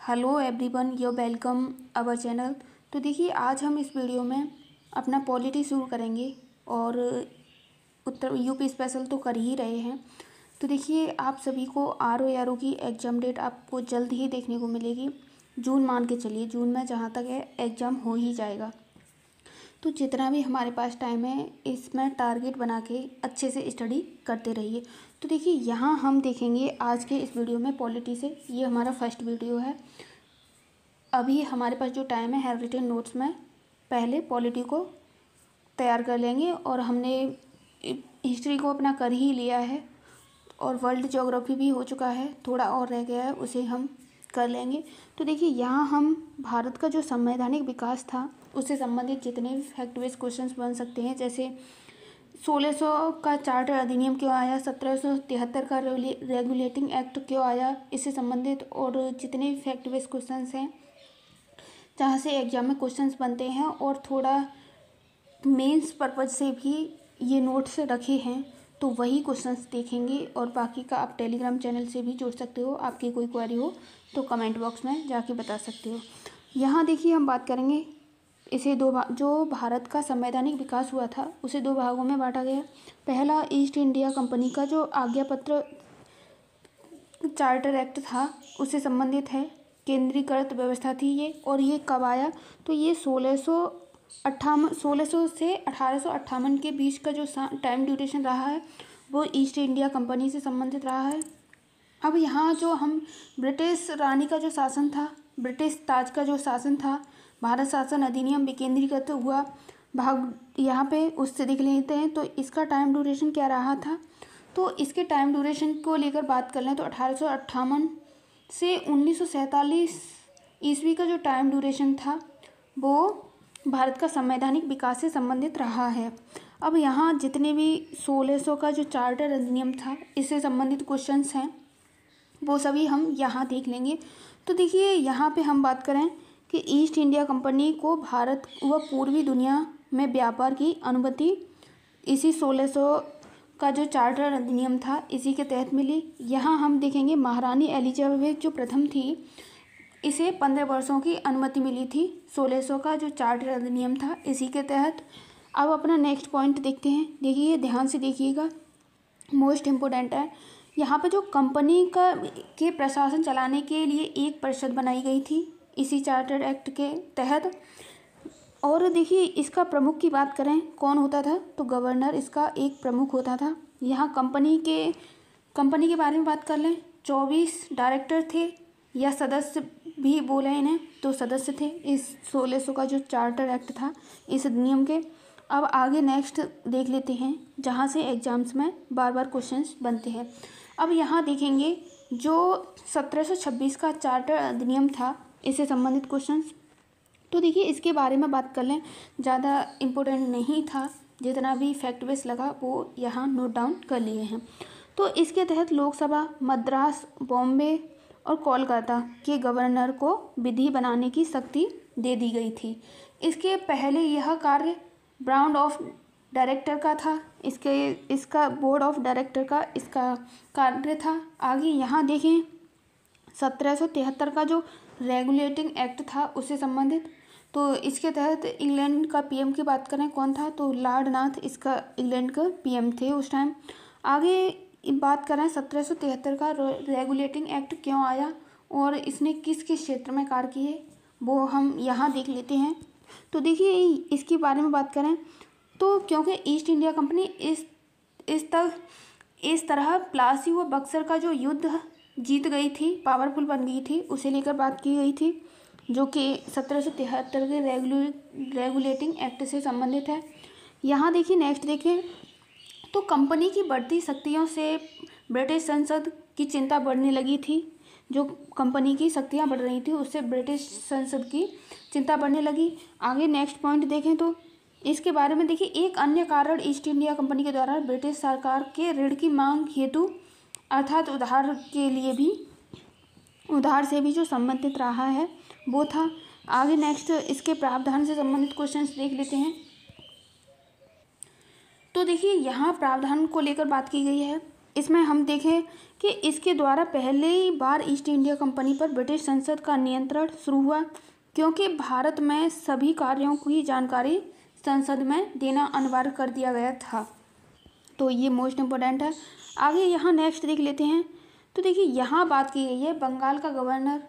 Hello everyone, you welcome our channel. तो देखिए, आज हम इस वीडियो में अपना पॉलिटी शुरू करेंगे और उत्तर यूपी स्पेशल तो कर ही रहे हैं। तो देखिए, आप सभी को RO की एग्ज़ाम डेट आपको जल्द ही देखने को मिलेगी। जून मान के चलिए, जून में जहाँ तक है एग्ज़ाम हो ही जाएगा। तो जितना भी हमारे पास टाइम है इसमें टारगेट बना के अच्छे से स्टडी करते रहिए। तो देखिए, यहाँ हम देखेंगे आज के इस वीडियो में पॉलिटी से। ये हमारा फर्स्ट वीडियो है। अभी हमारे पास जो टाइम है रिटन नोट्स में पहले पॉलिटी को तैयार कर लेंगे और हमने हिस्ट्री को अपना कर ही लिया है और वर्ल्ड ज्योग्राफी भी हो चुका है, थोड़ा और रह गया है, उसे हम कर लेंगे। तो देखिए, यहाँ हम भारत का जो संवैधानिक विकास था उससे संबंधित जितने भी फैक्ट बेस्ड क्वेश्चंस बन सकते हैं, जैसे 1600 का चार्टर अधिनियम क्यों आया, 1773 का रेगुलेटिंग एक्ट क्यों आया, इससे संबंधित और जितने भी फैक्ट बेस्ड क्वेश्चंस हैं जहाँ से एग्जाम में क्वेश्चंस बनते हैं और थोड़ा मेंस पर्पज से भी ये नोट्स रखे हैं, तो वही क्वेश्चंस देखेंगे। और बाकी का आप टेलीग्राम चैनल से भी जुड़ सकते हो। आपकी कोई क्वेरी हो तो कमेंट बॉक्स में जाके बता सकते हो। यहाँ देखिए, हम बात करेंगे इसे जो भारत का संवैधानिक विकास हुआ था उसे दो भागों में बांटा गया। पहला, ईस्ट इंडिया कंपनी का जो आज्ञापत्र चार्टर एक्ट था उससे संबंधित है। केंद्रीकृत व्यवस्था थी ये, और ये कब आया तो ये 1600 से 1858 के बीच का जो टाइम ड्यूरेशन रहा है वो ईस्ट इंडिया कंपनी से संबंधित रहा है। अब यहाँ जो हम ब्रिटिश रानी का जो शासन था, ब्रिटिश ताज का जो शासन था, भारत शासन अधिनियम विकेंद्रीकृत हुआ भाग यहाँ पे उससे देख लेते हैं। तो इसका टाइम ड्यूरेशन क्या रहा था, तो इसके टाइम ड्यूरेशन को लेकर बात कर लें तो 1858 से 1947 ईस्वी का जो टाइम ड्यूरेशन था वो भारत का संवैधानिक विकास से संबंधित रहा है। अब यहाँ जितने भी 1600 का जो चार्टर अधिनियम था इससे संबंधित क्वेश्चंस हैं वो सभी हम यहाँ देख लेंगे। तो देखिए, यहाँ पे हम बात करें कि ईस्ट इंडिया कंपनी को भारत व पूर्वी दुनिया में व्यापार की अनुमति इसी 1600 का जो चार्टर अधिनियम था इसी के तहत मिली। यहाँ हम देखेंगे महारानी एलिजाबेथ जो प्रथम थी, इसे 15 वर्षों की अनुमति मिली थी। 1600 का जो चार्टर अधिनियम था इसी के तहत। अब अपना नेक्स्ट पॉइंट देखते हैं। देखिए, ध्यान से देखिएगा, मोस्ट इम्पोर्टेंट है। यहाँ पे जो कंपनी के प्रशासन चलाने के लिए एक परिषद बनाई गई थी इसी चार्टर एक्ट के तहत। और देखिए, इसका प्रमुख की बात करें कौन होता था तो गवर्नर इसका एक प्रमुख होता था। यहाँ कंपनी के बारे में बात कर लें, 24 डायरेक्टर थे या सदस्य भी बोले इन्हें, तो सदस्य थे इस 1600 का जो चार्टर एक्ट था इस अधिनियम के। अब आगे नेक्स्ट देख लेते हैं जहाँ से एग्जाम्स में बार बार क्वेश्चंस बनते हैं। अब यहाँ देखेंगे जो 1726 का चार्टर अधिनियम था इससे संबंधित क्वेश्चंस। तो देखिए, इसके बारे में बात कर लें, ज़्यादा इम्पोर्टेंट नहीं था, जितना भी फैक्ट बेस लगा वो यहाँ नोट डाउन कर लिए हैं। तो इसके तहत लोकसभा, मद्रास, बॉम्बे और कोलकाता के गवर्नर को विधि बनाने की शक्ति दे दी गई थी। इसके पहले यह कार्य बोर्ड ऑफ डायरेक्टर का था, इसका बोर्ड ऑफ डायरेक्टर का इसका कार्य था। आगे यहाँ देखें, 1773 का जो रेगुलेटिंग एक्ट था उससे संबंधित, तो इसके तहत इंग्लैंड का PM की बात करें कौन था तो लॉर्ड नाथ इसका इंग्लैंड का PM थे उस टाइम। आगे बात करें 1773 का रेगुलेटिंग एक्ट क्यों आया और इसने किस किस क्षेत्र में कार्य किए वो हम यहाँ देख लेते हैं। तो देखिए, इसके बारे में बात करें तो क्योंकि ईस्ट इंडिया कंपनी इस तरह प्लासी व बक्सर का जो युद्ध जीत गई थी, पावरफुल बन गई थी, उसे लेकर बात की गई थी, जो कि 1773 के रेगुलेटिंग एक्ट से संबंधित है। यहाँ देखिए, नेक्स्ट देखें तो कंपनी की बढ़ती शक्तियों से ब्रिटिश संसद की चिंता बढ़ने लगी थी। जो कंपनी की शक्तियाँ बढ़ रही थी उससे ब्रिटिश संसद की चिंता बढ़ने लगी। आगे नेक्स्ट पॉइंट देखें तो इसके बारे में देखिए, एक अन्य कारण ईस्ट इंडिया कंपनी के द्वारा ब्रिटिश सरकार के ऋण की मांग हेतु अर्थात उधार से भी जो संबंधित रहा है वो था। आगे नेक्स्ट इसके प्रावधान से संबंधित क्वेश्चंस देख लेते हैं। तो देखिए, यहाँ प्रावधान को लेकर बात की गई है इसमें हम देखें कि इसके द्वारा पहली बार ईस्ट इंडिया कंपनी पर ब्रिटिश संसद का नियंत्रण शुरू हुआ, क्योंकि भारत में सभी कार्यों की जानकारी संसद में देना अनिवार्य कर दिया गया था। तो ये मोस्ट इम्पोर्टेंट है। आगे यहाँ नेक्स्ट देख लेते हैं। तो देखिए यहाँ बात की गई है बंगाल का गवर्नर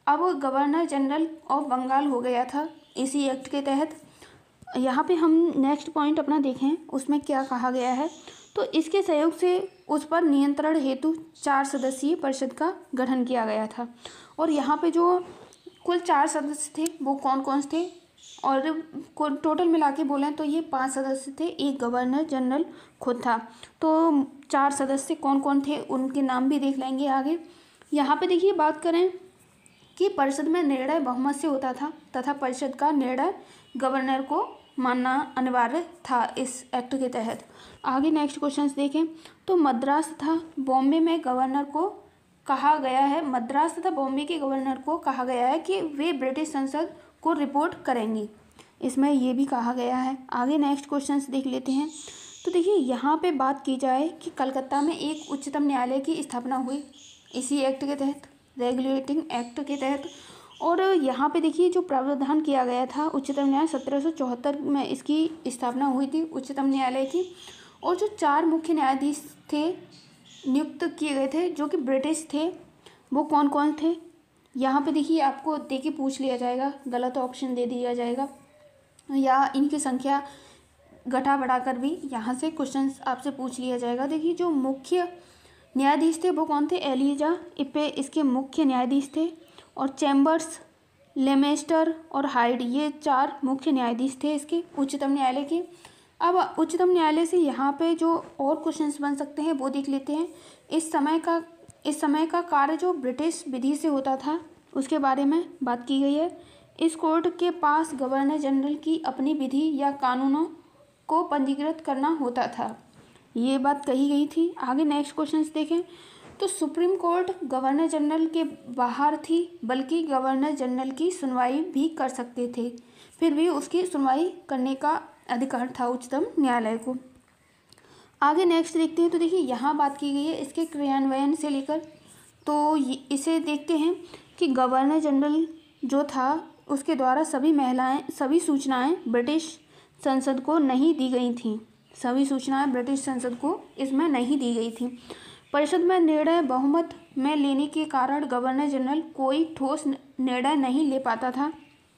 अब गवर्नर जनरल ऑफ बंगाल हो गया था इसी एक्ट के तहत। यहाँ पे हम नेक्स्ट पॉइंट अपना देखें, उसमें क्या कहा गया है। तो इसके सहयोग से उस पर नियंत्रण हेतु 4 सदस्यीय परिषद का गठन किया गया था। और यहाँ पे जो कुल 4 सदस्य थे वो कौन कौन थे, और टोटल मिला के बोलें तो ये 5 सदस्य थे, एक गवर्नर जनरल खुद था। तो 4 सदस्य कौन कौन थे उनके नाम भी देख लेंगे आगे। यहाँ पे देखिए बात करें कि परिषद में निर्णय बहुमत से होता था तथा परिषद का निर्णय गवर्नर को मानना अनिवार्य था इस एक्ट के तहत। आगे नेक्स्ट क्वेश्चन देखें। तो मद्रास तथा बॉम्बे में गवर्नर को कहा गया है, मद्रास तथा बॉम्बे के गवर्नर को कहा गया है कि वे ब्रिटिश संसद को रिपोर्ट करेंगी, इसमें ये भी कहा गया है। आगे नेक्स्ट क्वेश्चन देख लेते हैं। तो देखिए यहाँ पे बात की जाए कि कलकत्ता में एक उच्चतम न्यायालय की स्थापना हुई इसी एक्ट के तहत, रेगुलेटिंग एक्ट के तहत। और यहाँ पे देखिए जो प्रावधान किया गया था उच्चतम न्यायालय 1774 में इसकी स्थापना हुई थी उच्चतम न्यायालय की। और जो 4 मुख्य न्यायाधीश थे नियुक्त किए गए थे जो कि ब्रिटिश थे, वो कौन कौन थे। यहाँ पे देखिए आपको दे के पूछ लिया जाएगा, गलत ऑप्शन दे दिया जाएगा या इनकी संख्या घटा बढ़ा कर भी यहाँ से क्वेश्चंस आपसे पूछ लिया जाएगा। देखिए जो मुख्य न्यायाधीश थे वो कौन थे, एलिजा इप्पे इसके मुख्य न्यायाधीश थे, और चैम्बर्स, लेमेस्टर और हाइड ये 4 मुख्य न्यायाधीश थे इसके उच्चतम न्यायालय के। अब उच्चतम न्यायालय से यहाँ पे जो और क्वेश्चंस बन सकते हैं वो देख लेते हैं। इस समय का कार्य जो ब्रिटिश विधि से होता था उसके बारे में बात की गई है। इस कोर्ट के पास गवर्नर जनरल की अपनी विधि या कानूनों को पंजीकृत करना होता था, ये बात कही गई थी। आगे नेक्स्ट क्वेश्चन देखें। तो सुप्रीम कोर्ट गवर्नर जनरल के बाहर थी, बल्कि गवर्नर जनरल की सुनवाई भी कर सकते थे, फिर भी उसकी सुनवाई करने का अधिकार था उच्चतम न्यायालय को। आगे नेक्स्ट देखते हैं। तो देखिए यहाँ बात की गई है इसके क्रियान्वयन से लेकर, तो इसे देखते हैं कि गवर्नर जनरल जो था उसके द्वारा सभी सूचनाएं ब्रिटिश संसद को नहीं दी गई थीं, सभी सूचनाएं ब्रिटिश संसद को इसमें नहीं दी गई थी। परिषद में निर्णय बहुमत में लेने के कारण गवर्नर जनरल कोई ठोस निर्णय नहीं ले पाता था,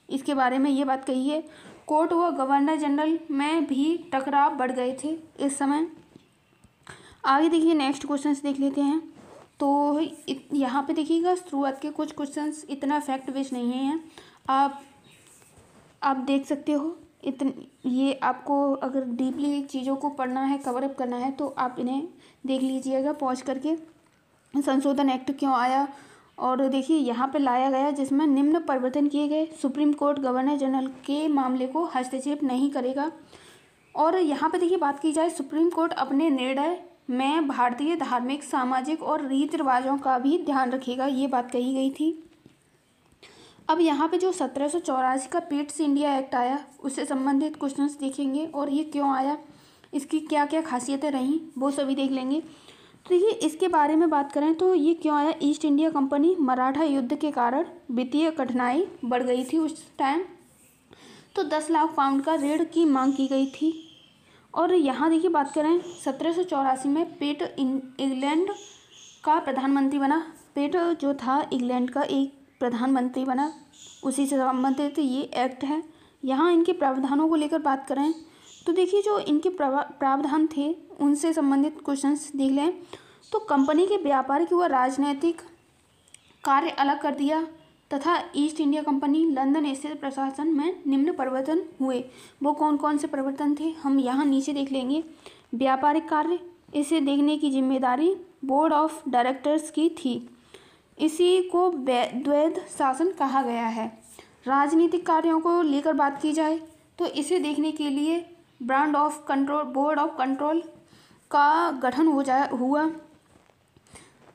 इसके बारे में ये बात कही है। कोर्ट व गवर्नर जनरल में भी टकराव बढ़ गए थे इस समय। आगे देखिए नेक्स्ट क्वेश्चंस देख लेते हैं। तो यहाँ पे देखिएगा शुरुआत के कुछ क्वेश्चंस इतना फैक्ट बेस्ड नहीं हैं, आप देख सकते हो। ये आपको अगर डीपली चीज़ों को पढ़ना है, कवर अप करना है तो आप इन्हें देख लीजिएगा पॉज करके। संशोधन एक्ट क्यों आया, और देखिए यहाँ पे लाया गया जिसमें निम्न परिवर्तन किए गए। सुप्रीम कोर्ट गवर्नर जनरल के मामले को हस्तक्षेप नहीं करेगा। और यहाँ पे देखिए बात की जाए सुप्रीम कोर्ट अपने निर्णय में भारतीय धार्मिक, सामाजिक और रीति रिवाजों का भी ध्यान रखेगा, ये बात कही गई थी। अब यहाँ पे जो 1784 का पिट्स इंडिया एक्ट आया उससे संबंधित क्वेश्चंस देखेंगे, और ये क्यों आया, इसकी क्या क्या खासियतें रहीं वो सभी देख लेंगे। तो देखिए इसके बारे में बात करें तो ये क्यों आया। ईस्ट इंडिया कंपनी मराठा युद्ध के कारण वित्तीय कठिनाई बढ़ गई थी उस टाइम, तो 10 लाख पाउंड का ऋण की मांग की गई थी। और यहाँ देखिए बात करें 1784 में पिट इंग्लैंड का प्रधानमंत्री बना। पिट जो था इंग्लैंड का एक प्रधानमंत्री बना, उसी से संबंधित ये एक्ट है। यहाँ इनके प्रावधानों को लेकर बात करें तो देखिए जो इनके प्रावधान थे उनसे संबंधित क्वेश्चंस देख लें। तो कंपनी के व्यापारिक व राजनीतिक कार्य अलग कर दिया, तथा ईस्ट इंडिया कंपनी लंदन स्थित प्रशासन में निम्न परिवर्तन हुए। वो कौन कौन से परिवर्तन थे हम यहाँ नीचे देख लेंगे। व्यापारिक कार्य, इसे देखने की जिम्मेदारी बोर्ड ऑफ डायरेक्टर्स की थी, इसी को द्वैध शासन कहा गया है। राजनीतिक कार्यों को लेकर बात की जाए तो इसे देखने के लिए बोर्ड ऑफ कंट्रोल का गठन हुआ।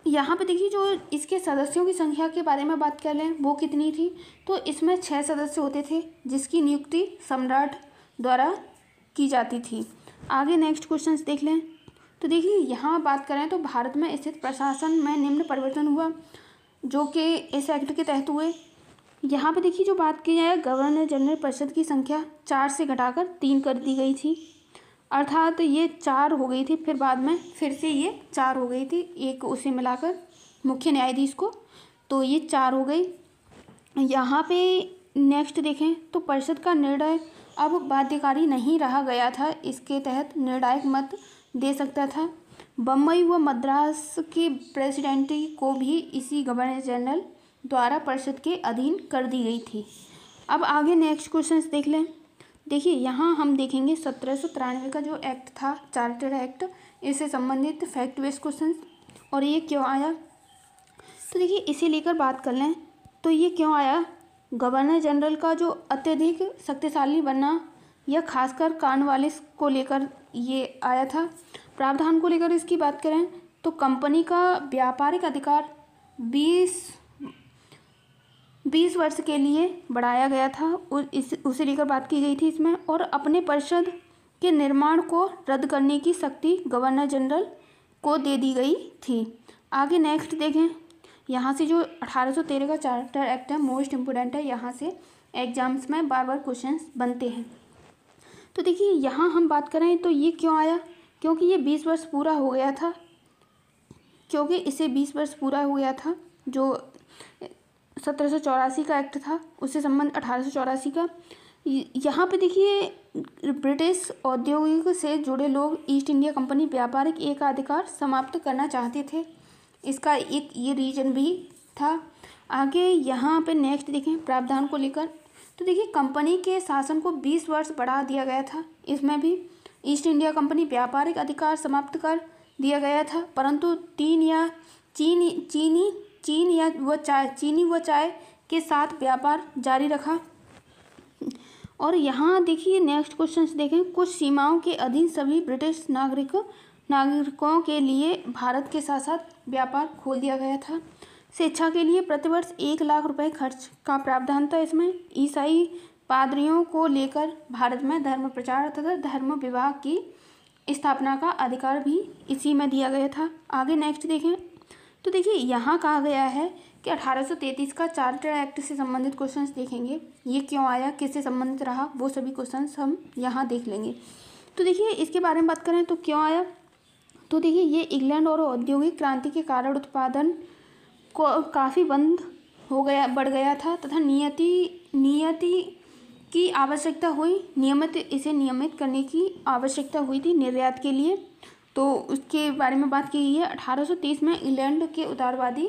यहाँ पे देखिए जो इसके सदस्यों की संख्या के बारे में बात कर लें वो कितनी थी, तो इसमें 6 सदस्य होते थे जिसकी नियुक्ति सम्राट द्वारा की जाती थी। आगे नेक्स्ट क्वेश्चंस देख लें। तो देखिए यहाँ बात करें तो भारत में स्थित प्रशासन में निम्न परिवर्तन हुआ जो कि इस एक्ट के तहत हुए। यहाँ पे देखिए जो बात की जाए, गवर्नर जनरल परिषद की संख्या 4 से घटाकर 3 कर दी गई थी, अर्थात ये 4 हो गई थी, फिर बाद में फिर से ये 4 हो गई थी, एक उसे मिलाकर मुख्य न्यायाधीश को, तो ये 4 हो गई। यहाँ पे नेक्स्ट देखें तो परिषद का निर्णय अब बाध्यकारी नहीं रहा गया था, इसके तहत निर्णायक मत दे सकता था। बम्बई व मद्रास की प्रेसिडेंसी को भी इसी गवर्नर जनरल द्वारा परिषद के अधीन कर दी गई थी। अब आगे नेक्स्ट क्वेश्चन देख लें। देखिए यहाँ हम देखेंगे 1793 का जो एक्ट था, चार्टर एक्ट, इससे संबंधित फैक्ट बेस्ड क्वेश्चन, और ये क्यों आया, तो देखिए इसे लेकर बात कर लें तो ये क्यों आया। गवर्नर जनरल का जो अत्यधिक शक्तिशाली बनना, यह खासकर कॉर्नवालिस को लेकर ये आया था। प्रावधान को लेकर इसकी बात करें तो कंपनी का व्यापारिक अधिकार 20 वर्ष के लिए बढ़ाया गया था, उसे लेकर बात की गई थी इसमें, और अपने परिषद के निर्माण को रद्द करने की शक्ति गवर्नर जनरल को दे दी गई थी। आगे नेक्स्ट देखें, यहाँ से जो 1813 का चार्टर एक्ट है मोस्ट इम्पोर्टेंट है, यहाँ से एग्जाम्स में बार बार क्वेश्चंस बनते हैं। तो देखिए यहाँ हम बात करें तो ये क्यों आया, क्योंकि ये 20 वर्ष पूरा हो गया था, क्योंकि इसे 20 वर्ष पूरा हो गया था। जो 1784 का एक्ट था उससे संबंध 1884 का। यहाँ पे देखिए ब्रिटिश औद्योगिक से जुड़े लोग ईस्ट इंडिया कंपनी व्यापारिक एकाधिकार समाप्त करना चाहते थे, इसका एक ये रीजन भी था। आगे यहाँ पे नेक्स्ट देखें प्रावधान को लेकर, तो देखिए कंपनी के शासन को 20 वर्ष बढ़ा दिया गया था, इसमें भी ईस्ट इंडिया कंपनी व्यापारिक अधिकार समाप्त कर दिया गया था, परंतु चीनी व चाय के साथ व्यापार जारी रखा। और यहाँ देखिए नेक्स्ट क्वेश्चन देखें, कुछ सीमाओं के अधीन सभी ब्रिटिश नागरिकों के लिए भारत के साथ साथ व्यापार खोल दिया गया था। शिक्षा के लिए प्रतिवर्ष 1 लाख रुपए खर्च का प्रावधान था इसमें। ईसाई पादरियों को लेकर भारत में धर्म प्रचार तथा धर्म विवाह की स्थापना का अधिकार भी इसी में दिया गया था। आगे नेक्स्ट देखें तो देखिए यहाँ कहा गया है कि 1833 का चार्टर एक्ट से संबंधित क्वेश्चंस देखेंगे, ये क्यों आया, किससे संबंधित रहा, वो सभी क्वेश्चंस हम यहाँ देख लेंगे। तो देखिए इसके बारे में बात करें तो क्यों आया, तो देखिए ये इंग्लैंड और औद्योगिक क्रांति के कारण उत्पादन को काफ़ी बढ़ गया था तथा नियति की आवश्यकता हुई, इसे नियमित करने की आवश्यकता हुई थी निर्यात के लिए, तो उसके बारे में बात की गई है। 1830 में इंग्लैंड के उदारवादी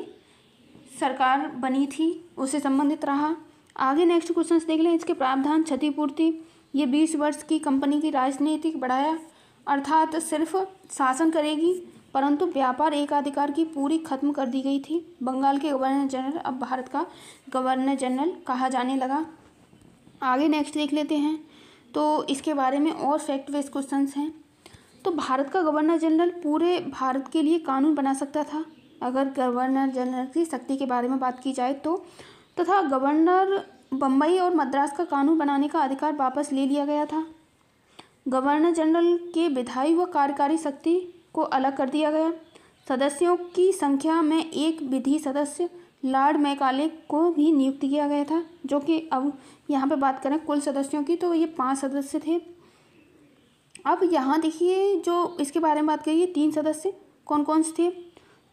सरकार बनी थी, उससे संबंधित रहा। आगे नेक्स्ट क्वेश्चन देख लें, इसके प्रावधान क्षतिपूर्ति, ये 20 वर्ष की कंपनी की राजनीतिक बढ़ाया, अर्थात सिर्फ शासन करेगी, परंतु व्यापार एकाधिकार की पूरी खत्म कर दी गई थी। बंगाल के गवर्नर जनरल अब भारत का गवर्नर जनरल कहा जाने लगा। आगे नेक्स्ट देख लेते हैं, तो इसके बारे में और फैक्ट बेस्ड क्वेश्चंस हैं। तो भारत का गवर्नर जनरल पूरे भारत के लिए कानून बना सकता था, अगर गवर्नर जनरल की शक्ति के बारे में बात की जाए तो, तथा गवर्नर बम्बई और मद्रास का कानून बनाने का अधिकार वापस ले लिया गया था। गवर्नर जनरल के विधायी व कार्यकारी शक्ति को अलग कर दिया गया। सदस्यों की संख्या में एक विधि सदस्य लॉर्ड मैकाले को भी नियुक्त किया गया था, जो कि अब यहाँ पे बात करें कुल सदस्यों की तो ये 5 सदस्य थे। अब यहाँ देखिए जो इसके बारे में बात करिए, 3 सदस्य कौन कौन से थे,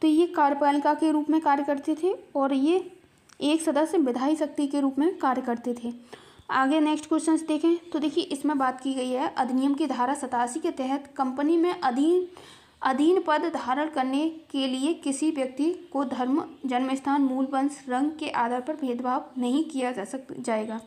तो ये कार्यपालिका के रूप में कार्य करते थे और ये एक सदस्य विधायी शक्ति के रूप में कार्य करते थे। आगे नेक्स्ट क्वेश्चन देखें तो देखिए इसमें बात की गई है अधिनियम की धारा 87 के तहत कंपनी में अधीन पद धारण करने के लिए किसी व्यक्ति को धर्म, जन्मस्थान, मूल वंश, रंग के आधार पर भेदभाव नहीं किया जाएगा।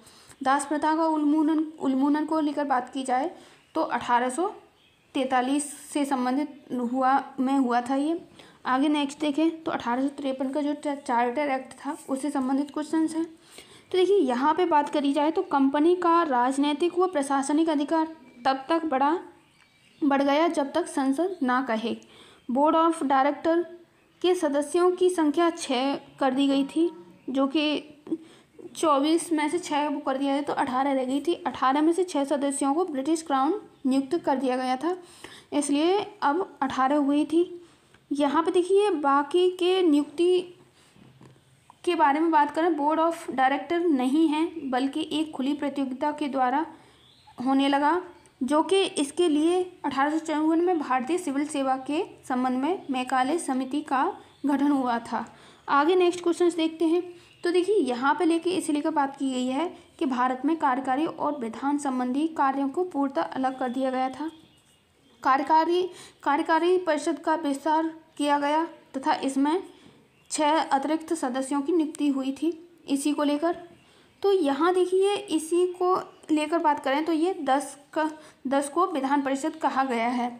दास प्रथा का उन्मूलन को लेकर बात की जाए तो 1843 से संबंधित हुआ था ये। आगे नेक्स्ट देखें तो 1853 का जो चार्टर एक्ट था उससे संबंधित क्वेश्चन हैं। तो देखिए यहाँ पे बात करी जाए तो कंपनी का राजनीतिक व प्रशासनिक अधिकार तब तक बढ़ गया जब तक संसद ना कहे। बोर्ड ऑफ डायरेक्टर के सदस्यों की संख्या 6 कर दी गई थी, जो कि 24 में से 6 वो कर दिया गया तो 18 रह गई थी। 18 में से 6 सदस्यों को ब्रिटिश क्राउन नियुक्त कर दिया गया था, इसलिए अब 18 हुई थी। यहाँ पे देखिए बाकी के नियुक्ति के बारे में बात करें, बोर्ड ऑफ डायरेक्टर नहीं है बल्कि एक खुली प्रतियोगिता के द्वारा होने लगा, जो कि इसके लिए 1854 में भारतीय सिविल सेवा के संबंध में मैकाले समिति का गठन हुआ था। आगे नेक्स्ट क्वेश्चन देखते हैं। तो देखिए यहाँ पे इसलिए लेकर बात की गई है कि भारत में कार्यकारी और विधान संबंधी कार्यों को पूर्णतः अलग कर दिया गया था। कार्यकारी परिषद का विस्तार किया गया तथा इसमें 6 अतिरिक्त सदस्यों की नियुक्ति हुई थी इसी को लेकर। तो यहाँ देखिए इसी को लेकर बात करें तो ये 10 को विधान परिषद कहा गया है।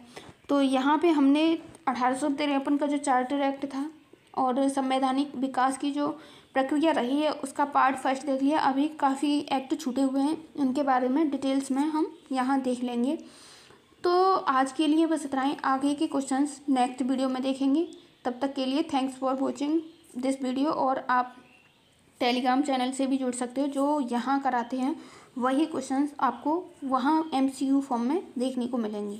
तो यहाँ पे हमने 1853 का जो चार्टर एक्ट था और संवैधानिक विकास की जो प्रक्रिया रही है उसका पार्ट फर्स्ट देख लिया। अभी काफ़ी एक्ट छूटे हुए हैं, उनके बारे में डिटेल्स में हम यहाँ देख लेंगे। तो आज के लिए बस इतना ही, आगे के क्वेश्चंस नेक्स्ट वीडियो में देखेंगे। तब तक के लिए thanks for watching this video. और आप टेलीग्राम चैनल से भी जुड़ सकते हो, जो यहाँ कराते हैं वही क्वेश्चंस आपको वहाँ MCQ फॉर्म में देखने को मिलेंगे।